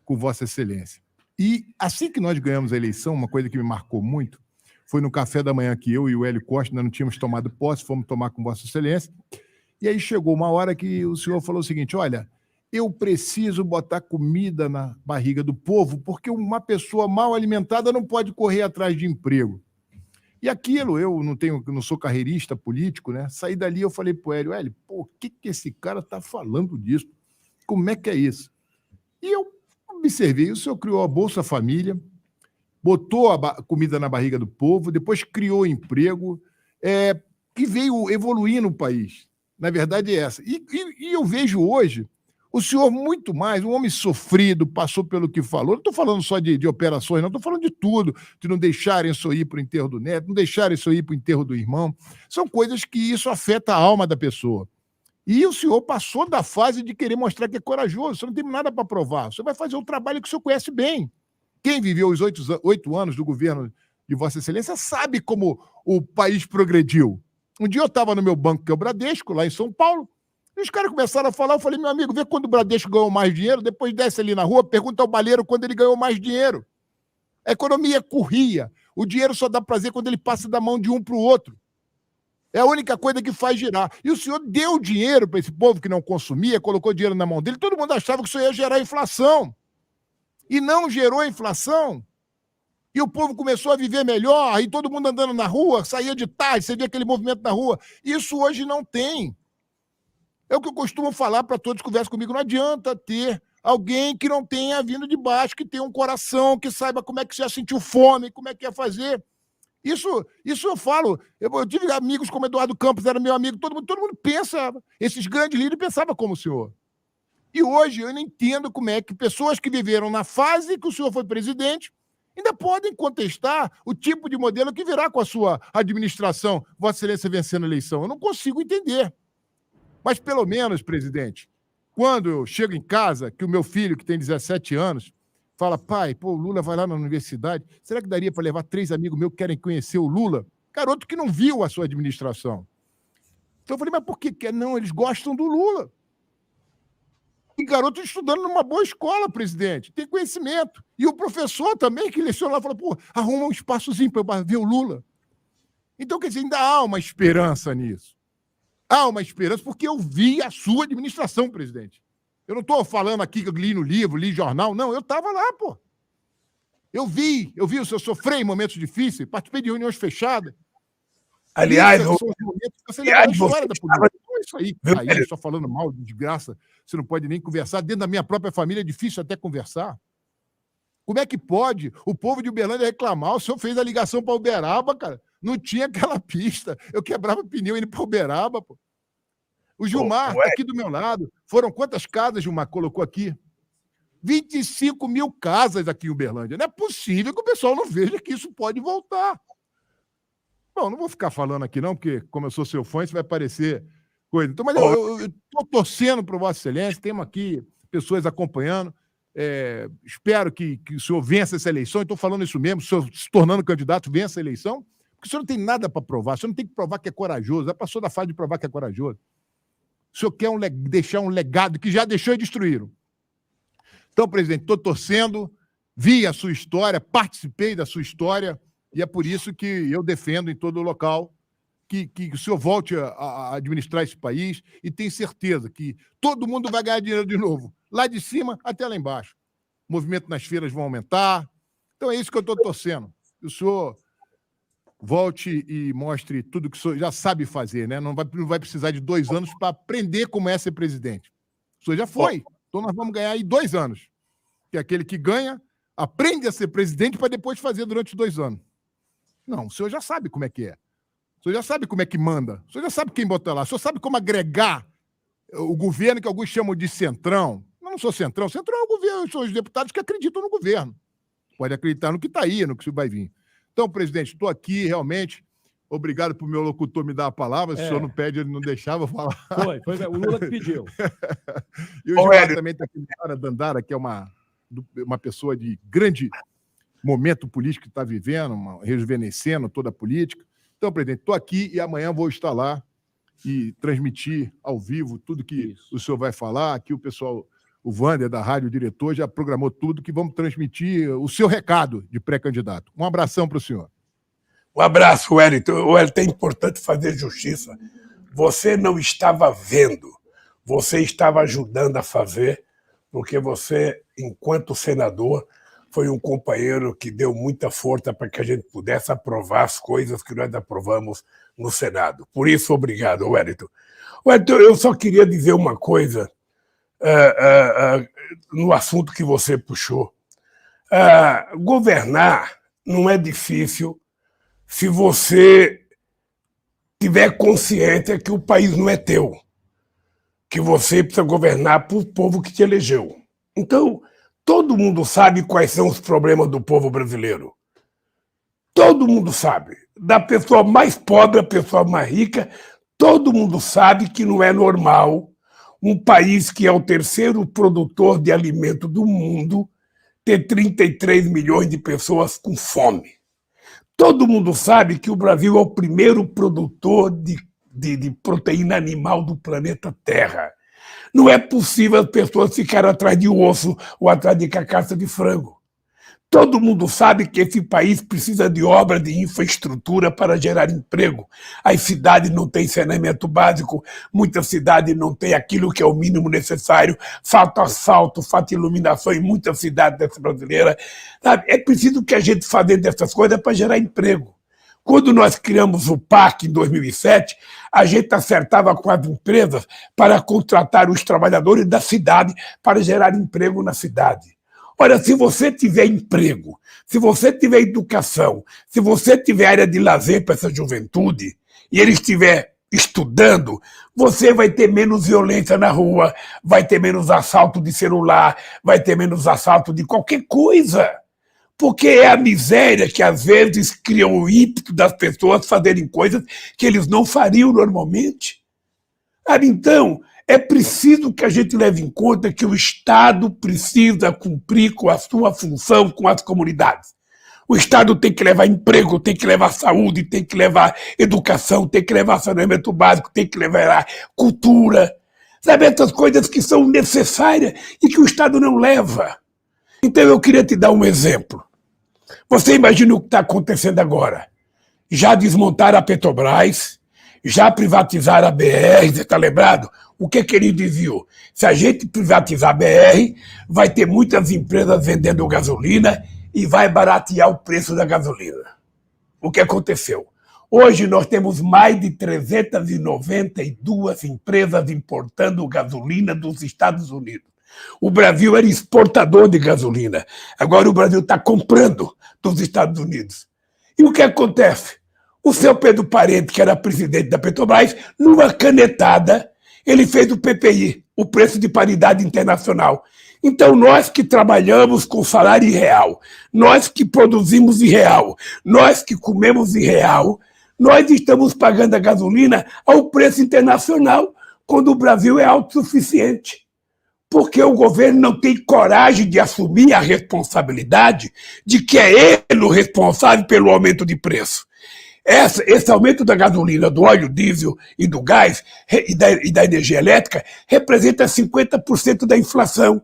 com Vossa Excelência. E assim que nós ganhamos a eleição, uma coisa que me marcou muito foi no café da manhã que eu e o Hélio Costa ainda não tínhamos tomado posse, fomos tomar com Vossa Excelência, e aí chegou uma hora que o senhor falou o seguinte: olha, eu preciso botar comida na barriga do povo, porque uma pessoa mal alimentada não pode correr atrás de emprego. E aquilo, eu não sou carreirista político, né? Saí dali, eu falei pro Hélio, pô, o que esse cara tá falando disso? Como é que é isso? E eu observei, o senhor criou a Bolsa Família, botou a comida na barriga do povo, depois criou emprego, e veio evoluindo o país. Na verdade é essa. E eu vejo hoje o senhor muito mais, um homem sofrido, passou pelo que falou. Não estou falando só de operações, não, estou falando de tudo, de não deixarem isso ir para o enterro do neto, não deixarem isso ir para o enterro do irmão. São coisas que isso afeta a alma da pessoa. E o senhor passou da fase de querer mostrar que é corajoso, você não tem nada para provar, você vai fazer o trabalho que o senhor conhece bem. Quem viveu os 8 anos do governo de Vossa Excelência sabe como o país progrediu. Um dia eu estava no meu banco, que é o Bradesco, lá em São Paulo, e os caras começaram a falar, eu falei, meu amigo, vê quando o Bradesco ganhou mais dinheiro, depois desce ali na rua, pergunta ao baleiro quando ele ganhou mais dinheiro. A economia corria, o dinheiro só dá prazer quando ele passa da mão de um para o outro. É a única coisa que faz girar. E o senhor deu dinheiro para esse povo que não consumia, colocou dinheiro na mão dele, todo mundo achava que isso ia gerar inflação. E não gerou inflação. E o povo começou a viver melhor, aí todo mundo andando na rua, saía de tarde, você via aquele movimento na rua. Isso hoje não tem. É o que eu costumo falar para todos que conversam comigo, não adianta ter alguém que não tenha vindo de baixo, que tenha um coração, que saiba como é que já sentiu fome, como é que ia fazer. Isso eu falo. Eu tive amigos como Eduardo Campos, era meu amigo, todo mundo pensa, esses grandes líderes pensavam como o senhor. E hoje eu não entendo como é que pessoas que viveram na fase que o senhor foi presidente ainda podem contestar o tipo de modelo que virá com a sua administração, Vossa Excelência vencendo a eleição. Eu não consigo entender. Mas, pelo menos, presidente, quando eu chego em casa, que o meu filho, que tem 17 anos, fala, pai, pô, o Lula vai lá na universidade, será que daria para levar 3 amigos meus que querem conhecer o Lula? Garoto que não viu a sua administração. Então eu falei, mas por que quer? Não, eles gostam do Lula. E garoto estudando numa boa escola, presidente, tem conhecimento. E o professor também, que leciona lá, fala, pô, arruma um espaçozinho para eu ver o Lula. Então, quer dizer, ainda há uma esperança nisso. Há uma esperança, porque eu vi a sua administração, presidente. Eu não estou falando aqui que eu li no livro, li jornal, não, eu estava lá, pô. Eu vi o senhor sofrer em momentos difíceis, participei de reuniões fechadas. Aliás, você lembra da história da política. Isso aí, aí, só falando mal, de desgraça, você não pode nem conversar. Dentro da minha própria família é difícil até conversar. Como é que pode o povo de Uberlândia reclamar? O senhor fez a ligação para Uberaba, cara. Não tinha aquela pista. Eu quebrava pneu indo para Uberaba, pô. O Gilmar está aqui do meu lado. Foram quantas casas, Gilmar, colocou aqui? 25 mil casas aqui em Uberlândia. Não é possível que o pessoal não veja que isso pode voltar. Bom, não vou ficar falando aqui não, porque como eu sou seu fã, isso vai parecer coisa. Então, mas eu estou torcendo para o Vossa Excelência, temos aqui pessoas acompanhando. Espero que o senhor vença essa eleição. Estou falando isso mesmo, o senhor se tornando candidato, vença a eleição, porque o senhor não tem nada para provar, o senhor não tem que provar que é corajoso, já passou da fase de provar que é corajoso. O senhor quer deixar um legado que já deixou e destruíram. Então, presidente, estou torcendo, vi a sua história, participei da sua história, e é por isso que eu defendo em todo o local que o senhor volte a administrar esse país e tenho certeza que todo mundo vai ganhar dinheiro de novo, lá de cima até lá embaixo. O movimento nas feiras vai aumentar. Então é isso que eu estou torcendo. Que o senhor volte e mostre tudo que o senhor já sabe fazer, né? Não vai precisar de 2 anos para aprender como é ser presidente. O senhor já foi. Então nós vamos ganhar aí 2 anos. Que é aquele que ganha, aprende a ser presidente para depois fazer durante 2 anos. Não, o senhor já sabe como é que é. O senhor já sabe como é que manda. O senhor já sabe quem botar lá. O senhor sabe como agregar o governo, que alguns chamam de centrão. Eu não sou centrão. Centrão é o governo, são os deputados que acreditam no governo. Pode acreditar no que está aí, no que vai vir. Então, presidente, estou aqui realmente. Obrigado por meu locutor me dar a palavra. Se o senhor não pede, ele não deixava falar. Foi o Lula que pediu. E o Gilmar também está aqui na hora, Dandara, que é uma pessoa de grande momento político que está vivendo, rejuvenescendo toda a política. Então, presidente, estou aqui e amanhã vou estar lá e transmitir ao vivo tudo que o senhor vai falar. Aqui o pessoal, o Wander da rádio, o diretor, já programou tudo que vamos transmitir o seu recado de pré-candidato. Um abração para o senhor. Um abraço, Wellington. Wellington, é importante fazer justiça. Você não estava vendo você estava ajudando a fazer, porque você, enquanto senador, foi um companheiro que deu muita força para que a gente pudesse aprovar as coisas que nós aprovamos no Senado. Por isso, obrigado, Wellington. Wellington, eu só queria dizer uma coisa no assunto que você puxou. Governar não é difícil se você tiver consciência que o país não é teu, que você precisa governar para o povo que te elegeu. Então, todo mundo sabe quais são os problemas do povo brasileiro. Todo mundo sabe. Da pessoa mais pobre à pessoa mais rica, todo mundo sabe que não é normal um país que é o terceiro produtor de alimento do mundo ter 33 milhões de pessoas com fome. Todo mundo sabe que o Brasil é o primeiro produtor de proteína animal do planeta Terra. Não é possível as pessoas ficarem atrás de osso ou atrás de carcaça de frango. Todo mundo sabe que esse país precisa de obras de infraestrutura para gerar emprego. As cidades não têm saneamento básico, muitas cidades não têm aquilo que é o mínimo necessário, falta asfalto, falta iluminação em muitas cidades brasileiras. É preciso que a gente faça dessas coisas para gerar emprego. Quando nós criamos o PAC em 2007, a gente acertava com as empresas para contratar os trabalhadores da cidade para gerar emprego na cidade. Olha, se você tiver emprego, se você tiver educação, se você tiver área de lazer para essa juventude e ele estiver estudando, você vai ter menos violência na rua, vai ter menos assalto de celular, vai ter menos assalto de qualquer coisa. Porque é a miséria que às vezes cria o ímpeto das pessoas fazerem coisas que eles não fariam normalmente. Então, é preciso que a gente leve em conta que o Estado precisa cumprir com a sua função com as comunidades. O Estado tem que levar emprego, tem que levar saúde, tem que levar educação, tem que levar saneamento básico, tem que levar cultura. Sabe, essas coisas que são necessárias e que o Estado não leva. Então eu queria te dar um exemplo. Você imagina o que está acontecendo agora. Já desmontaram a Petrobras, já privatizaram a BR, você está lembrado? O que ele dizia? Se a gente privatizar a BR, vai ter muitas empresas vendendo gasolina e vai baratear o preço da gasolina. O que aconteceu? Hoje nós temos mais de 392 empresas importando gasolina dos Estados Unidos. O Brasil era exportador de gasolina. Agora o Brasil está comprando dos Estados Unidos. E o que acontece? O seu Pedro Parente, que era presidente da Petrobras, numa canetada, ele fez o PPI, o preço de paridade internacional. Então, nós que trabalhamos com salário real, nós que produzimos em real, nós que comemos em real, nós estamos pagando a gasolina ao preço internacional, quando o Brasil é autossuficiente. Porque o governo não tem coragem de assumir a responsabilidade de que é ele o responsável pelo aumento de preço. Esse aumento da gasolina, do óleo diesel e do gás e da energia elétrica representa 50% da inflação.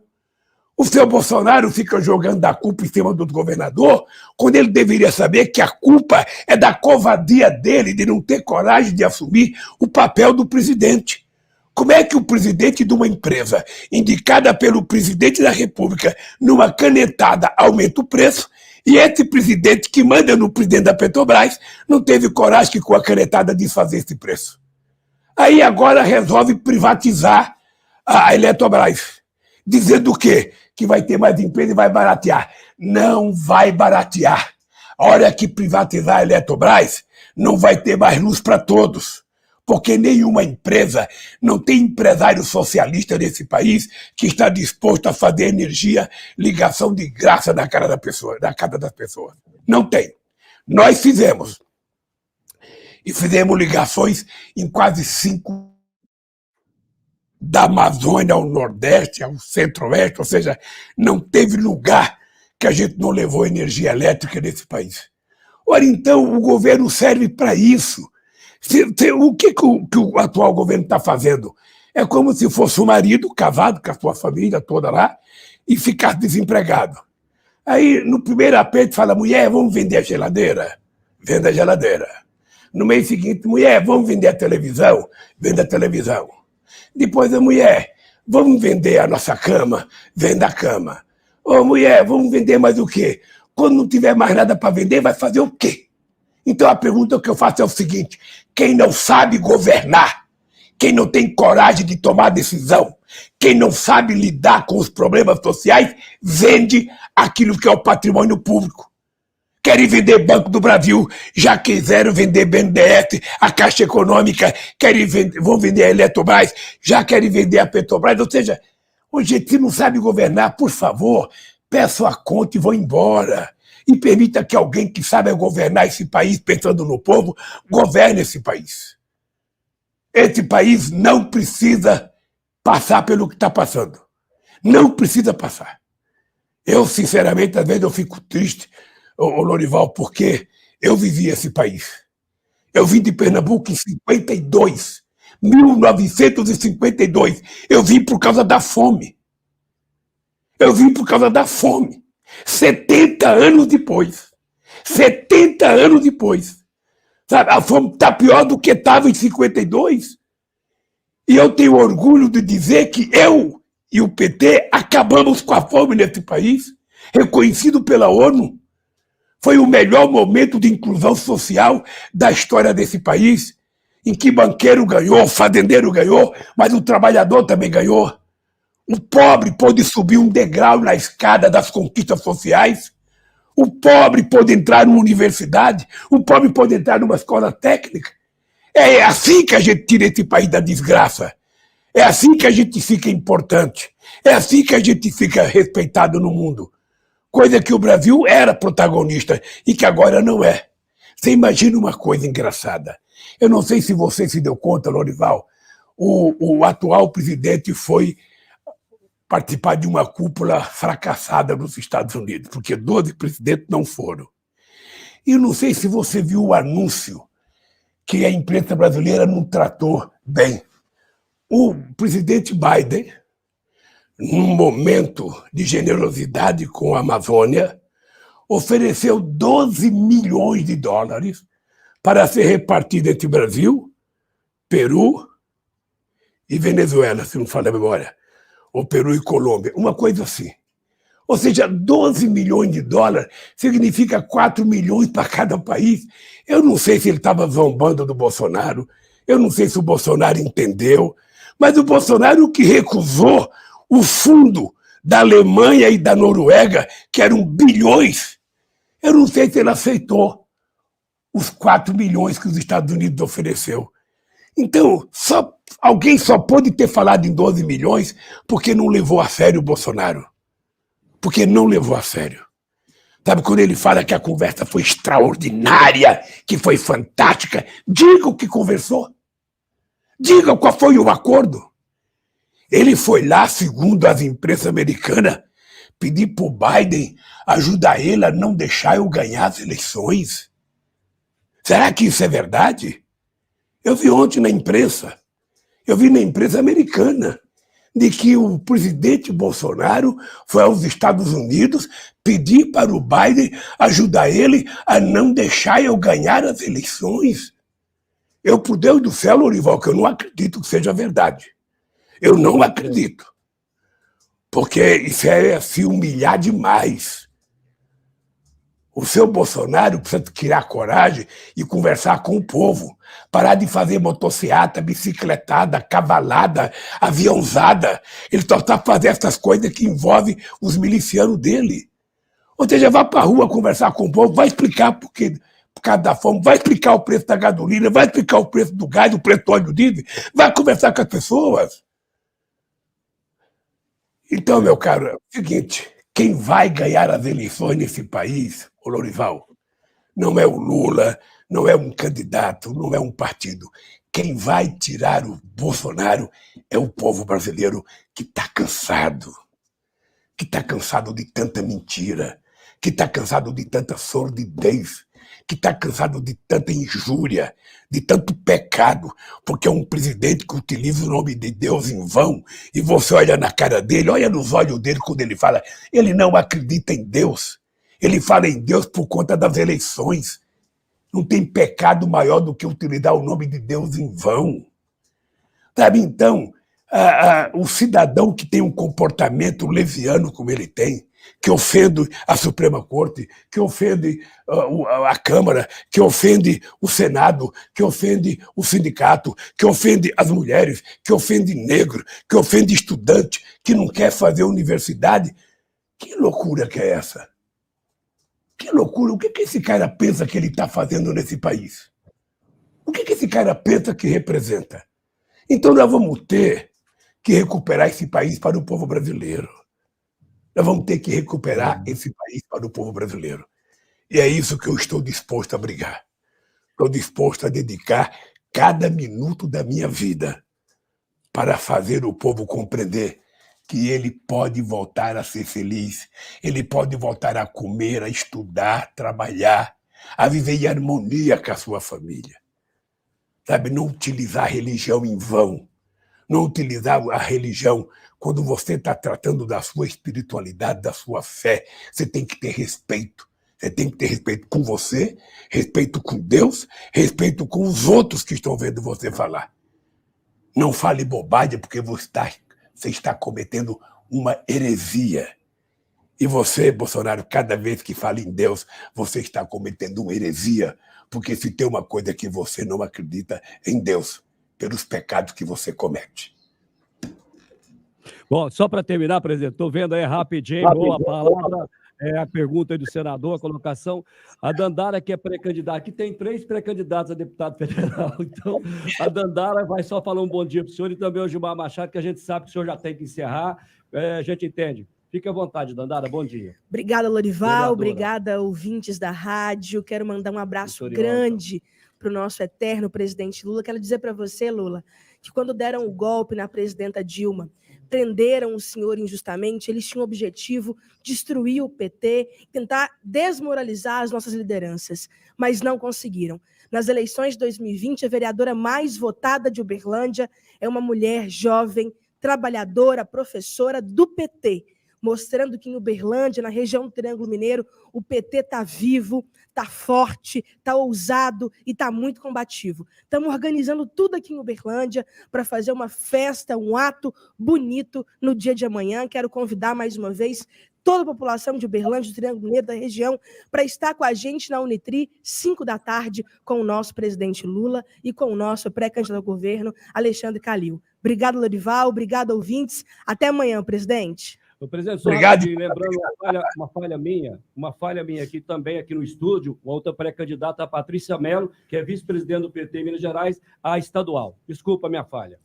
O seu Bolsonaro fica jogando a culpa em cima do governador, quando ele deveria saber que a culpa é da covardia dele de não ter coragem de assumir o papel do presidente. Como é que o presidente de uma empresa, indicada pelo presidente da República, numa canetada, aumenta o preço, e esse presidente que manda no presidente da Petrobras não teve coragem que com a canetada desfazer esse preço? Aí agora resolve privatizar a Eletrobras, dizendo o quê? Que vai ter mais empresa e vai baratear. Não vai baratear. A hora que privatizar a Eletrobras, não vai ter mais luz para todos. Porque nenhuma empresa, não tem empresário socialista nesse país que está disposto a fazer energia, ligação de graça na cara da pessoa, na casa das pessoas. Não tem. Nós fizemos. E fizemos ligações em quase 5 da Amazônia ao Nordeste, ao Centro-Oeste, ou seja, não teve lugar que a gente não levou energia elétrica nesse país. Ora, então, o governo serve para isso. O que o atual governo está fazendo? É como se fosse o marido casado com a sua família toda lá e ficar desempregado. Aí, no primeiro aperto, fala, mulher, vamos vender a geladeira? Vende a geladeira. No mês seguinte, mulher, vamos vender a televisão? Vende a televisão. Depois a mulher, vamos vender a nossa cama? Venda a cama. Ô mulher, vamos vender mais o quê? Quando não tiver mais nada para vender, vai fazer o quê? Então a pergunta que eu faço é o seguinte: quem não sabe governar, quem não tem coragem de tomar decisão, quem não sabe lidar com os problemas sociais, vende aquilo que é o patrimônio público. Querem vender Banco do Brasil, já quiseram vender BNDES, a Caixa Econômica, vão vender a Eletrobras, já querem vender a Petrobras. Ou seja, gente, se não sabe governar, por favor, peçam a conta e vão embora. E permita que alguém que sabe governar esse país, pensando no povo, governe esse país. Esse país não precisa passar pelo que está passando. Não precisa passar. Eu, sinceramente, às vezes eu fico triste, Lorival, porque eu vivi esse país. Eu vim de Pernambuco em 52, 1952. Eu vim por causa da fome. Eu vim por causa da fome. 70 anos depois. 70 anos depois. Sabe, a fome está pior do que estava em 52. E eu tenho orgulho de dizer que eu e o PT acabamos com a fome nesse país, reconhecido pela ONU. Foi o melhor momento de inclusão social da história desse país, em que banqueiro ganhou, fazendeiro ganhou, mas o trabalhador também ganhou. O pobre pôde subir um degrau na escada das conquistas sociais. O pobre pôde entrar numa universidade. O pobre pôde entrar numa escola técnica. É assim que a gente tira esse país da desgraça. É assim que a gente fica importante. É assim que a gente fica respeitado no mundo. Coisa que o Brasil era protagonista e que agora não é. Você imagina uma coisa engraçada. Eu não sei se você se deu conta, Lorival, o atual presidente foi participar de uma cúpula fracassada nos Estados Unidos, porque 12 presidentes não foram. E eu não sei se você viu o anúncio que a imprensa brasileira não tratou bem. O presidente Biden, num momento de generosidade com a Amazônia, ofereceu 12 milhões de dólares para ser repartido entre Brasil, Peru e Venezuela, se não falha a memória. Ou Peru e Colômbia, uma coisa assim. Ou seja, 12 milhões de dólares significa 4 milhões para cada país. Eu não sei se ele estava zombando do Bolsonaro, eu não sei se o Bolsonaro entendeu, mas o Bolsonaro que recusou o fundo da Alemanha e da Noruega, que eram bilhões, eu não sei se ele aceitou os 4 milhões que os Estados Unidos ofereceu. Então, alguém só pode ter falado em 12 milhões porque não levou a sério o Bolsonaro. Porque não levou a sério. Sabe, quando ele fala que a conversa foi extraordinária, que foi fantástica, diga o que conversou. Diga qual foi o acordo. Ele foi lá, segundo as imprensa americanas, pedir para o Biden ajudar ele a não deixar eu ganhar as eleições. Será que isso é verdade? Eu vi ontem na imprensa, eu vi na imprensa americana, de que o presidente Bolsonaro foi aos Estados Unidos pedir para o Biden ajudar ele a não deixar eu ganhar as eleições. Eu, por Deus do céu, Lorival, que eu não acredito que seja verdade. Eu não acredito. Porque isso é se humilhar demais. O seu Bolsonaro precisa criar coragem e conversar com o povo. Parar de fazer motociata, bicicletada, cavalada, aviãozada. Ele só está fazendo essas coisas que envolvem os milicianos dele. Ou seja, vá para a rua conversar com o povo, vai explicar por causa da fome, vai explicar o preço da gasolina, vai explicar o preço do gás, o preço do óleo diesel, vai conversar com as pessoas. Então, meu caro, é o seguinte, quem vai ganhar as eleições nesse país, o Lorival, não é o Lula, não é um candidato, não é um partido. Quem vai tirar o Bolsonaro é o povo brasileiro que está cansado de tanta mentira, que está cansado de tanta sordidez, que está cansado de tanta injúria, de tanto pecado, porque é um presidente que utiliza o nome de Deus em vão, e você olha na cara dele, olha nos olhos dele quando ele fala, ele não acredita em Deus, ele fala em Deus por conta das eleições. Não tem pecado maior do que utilizar o nome de Deus em vão. Sabe, então, o cidadão que tem um comportamento leviano como ele tem, que ofende a Suprema Corte, que ofende a Câmara, que ofende o Senado, que ofende o sindicato, que ofende as mulheres, que ofende negro, que ofende estudante, que não quer fazer universidade. Que loucura que é essa? Que loucura! O que esse cara pensa que ele está fazendo nesse país? O que esse cara pensa que representa? Então nós vamos ter que recuperar esse país para o povo brasileiro. Nós vamos ter que recuperar esse país para o povo brasileiro. E é isso que eu estou disposto a brigar. Estou disposto a dedicar cada minuto da minha vida para fazer o povo compreender que ele pode voltar a ser feliz, ele pode voltar a comer, a estudar, trabalhar, a viver em harmonia com a sua família. Sabe, não utilizar a religião em vão, não utilizar a religião quando você está tratando da sua espiritualidade, da sua fé. Você tem que ter respeito. Você tem que ter respeito com você, respeito com Deus, respeito com os outros que estão vendo você falar. Não fale bobagem, porque você está cometendo uma heresia. E você, Bolsonaro, cada vez que fala em Deus, você está cometendo uma heresia, porque se tem uma coisa que você não acredita em Deus, pelos pecados que você comete. Bom, só para terminar, presidente, estou vendo aí rapidinho, boa palavra, a pergunta aí do senador, a colocação. A Dandara, que é pré-candidata, aqui tem 3 pré-candidatos a deputado federal, então a Dandara vai só falar um bom dia para o senhor e também o Gilmar Machado, que a gente sabe que o senhor já tem que encerrar, a gente entende. Fique à vontade, Dandara, bom dia. Obrigada, Lorival, obrigada, ouvintes da rádio. Quero mandar um abraço grande para o nosso eterno presidente Lula. Quero dizer para você, Lula, que quando deram o golpe na presidenta Dilma, prenderam o senhor injustamente, eles tinham o objetivo de destruir o PT, tentar desmoralizar as nossas lideranças, mas não conseguiram. Nas eleições de 2020, a vereadora mais votada de Uberlândia é uma mulher jovem, trabalhadora, professora do PT, mostrando que em Uberlândia, na região do Triângulo Mineiro, o PT está vivo, está forte, está ousado e está muito combativo. Estamos organizando tudo aqui em Uberlândia para fazer uma festa, um ato bonito no dia de amanhã. Quero convidar mais uma vez toda a população de Uberlândia, do Triângulo Mineiro, da região, para estar com a gente na Unitri, 5 da tarde, com o nosso presidente Lula e com o nosso pré-candidato ao governo, Alexandre Calil. Obrigado, Lorival, obrigado, ouvintes. Até amanhã, presidente. O presidente, só lembrando uma falha minha aqui também, aqui no estúdio, uma outra pré-candidata, a Patrícia Mello, que é vice-presidente do PT em Minas Gerais, a estadual. Desculpa a minha falha.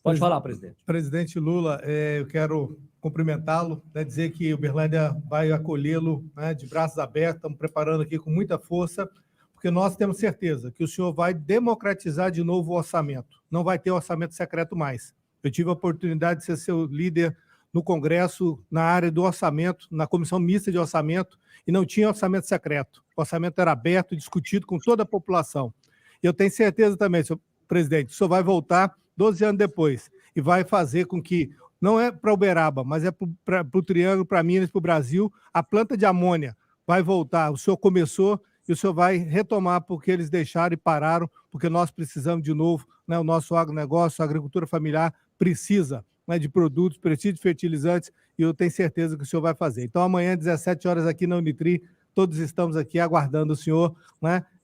Pode falar, presidente. Presidente Lula, eu quero cumprimentá-lo, dizer que Uberlândia vai acolhê-lo de braços abertos, estamos preparando aqui com muita força, porque nós temos certeza que o senhor vai democratizar de novo o orçamento. Não vai ter orçamento secreto mais. Eu tive a oportunidade de ser seu líder no Congresso, na área do orçamento, na comissão mista de orçamento, e não tinha orçamento secreto. O orçamento era aberto, discutido com toda a população. E eu tenho certeza também, senhor presidente, o senhor vai voltar 12 anos depois e vai fazer com que, não é para Uberaba, mas é para o Triângulo, para Minas, para o Brasil, a planta de amônia vai voltar. O senhor começou e o senhor vai retomar porque eles deixaram e pararam, porque nós precisamos de novo, o nosso agronegócio, a agricultura familiar precisa de produtos, precisa de fertilizantes, e eu tenho certeza que o senhor vai fazer. Então, amanhã, 17 horas, aqui na Unitri, todos estamos aqui aguardando o senhor,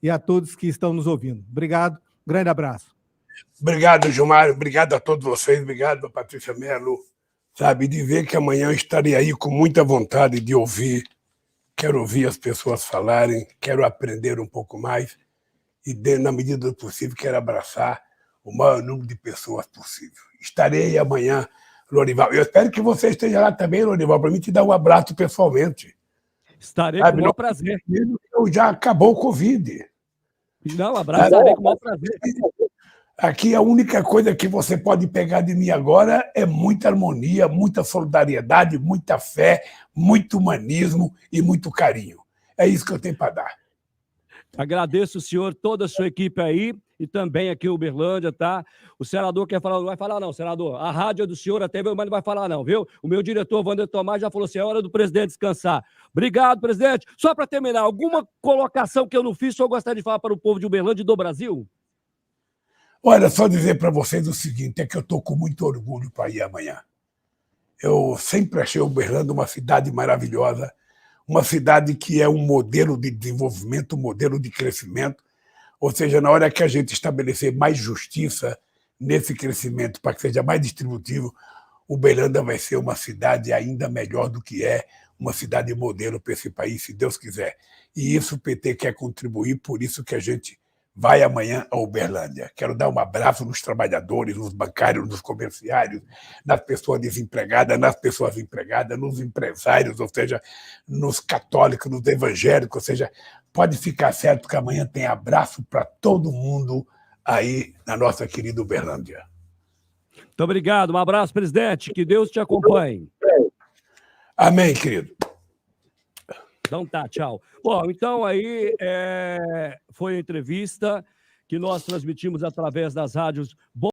e a todos que estão nos ouvindo. Obrigado, grande abraço. Obrigado, Gilmar, obrigado a todos vocês, obrigado a Patrícia Mello, de ver que amanhã eu estarei aí com muita vontade de ouvir, quero ouvir as pessoas falarem, quero aprender um pouco mais, e, na medida do possível, quero abraçar o maior número de pessoas possível. Estarei amanhã, Lorival. Eu espero que você esteja lá também, Lorival, para mim te dar um abraço pessoalmente. Estarei com o maior prazer. Já acabou o Covid. Não, abraçarei com o maior prazer. Aqui a única coisa que você pode pegar de mim agora é muita harmonia, muita solidariedade, muita fé, muito humanismo e muito carinho. É isso que eu tenho para dar. Agradeço o senhor, toda a sua equipe aí, e também aqui em Uberlândia, tá? O senador quer falar, não vai falar não, senador. A rádio é do senhor, até mas não vai falar não, viu? O meu diretor, Wander Tomás, já falou assim, é hora do presidente descansar. Obrigado, presidente. Só para terminar, alguma colocação que eu não fiz, o senhor gostaria de falar para o povo de Uberlândia e do Brasil? Olha, só dizer para vocês o seguinte, é que eu estou com muito orgulho para ir amanhã. Eu sempre achei Uberlândia uma cidade maravilhosa, uma cidade que é um modelo de desenvolvimento, um modelo de crescimento. Ou seja, na hora que a gente estabelecer mais justiça nesse crescimento, para que seja mais distributivo, Uberlândia vai ser uma cidade ainda melhor do que é, uma cidade modelo para esse país, se Deus quiser. E isso o PT quer contribuir, por isso que a gente vai amanhã a Uberlândia. Quero dar um abraço nos trabalhadores, nos bancários, nos comerciários, nas pessoas desempregadas, nas pessoas empregadas, nos empresários, ou seja, nos católicos, nos evangélicos, ou seja, pode ficar certo que amanhã tem abraço para todo mundo aí na nossa querida Uberlândia. Muito obrigado. Um abraço, presidente. Que Deus te acompanhe. Amém, querido. Então tá, tchau. Bom, então aí foi a entrevista que nós transmitimos através das rádios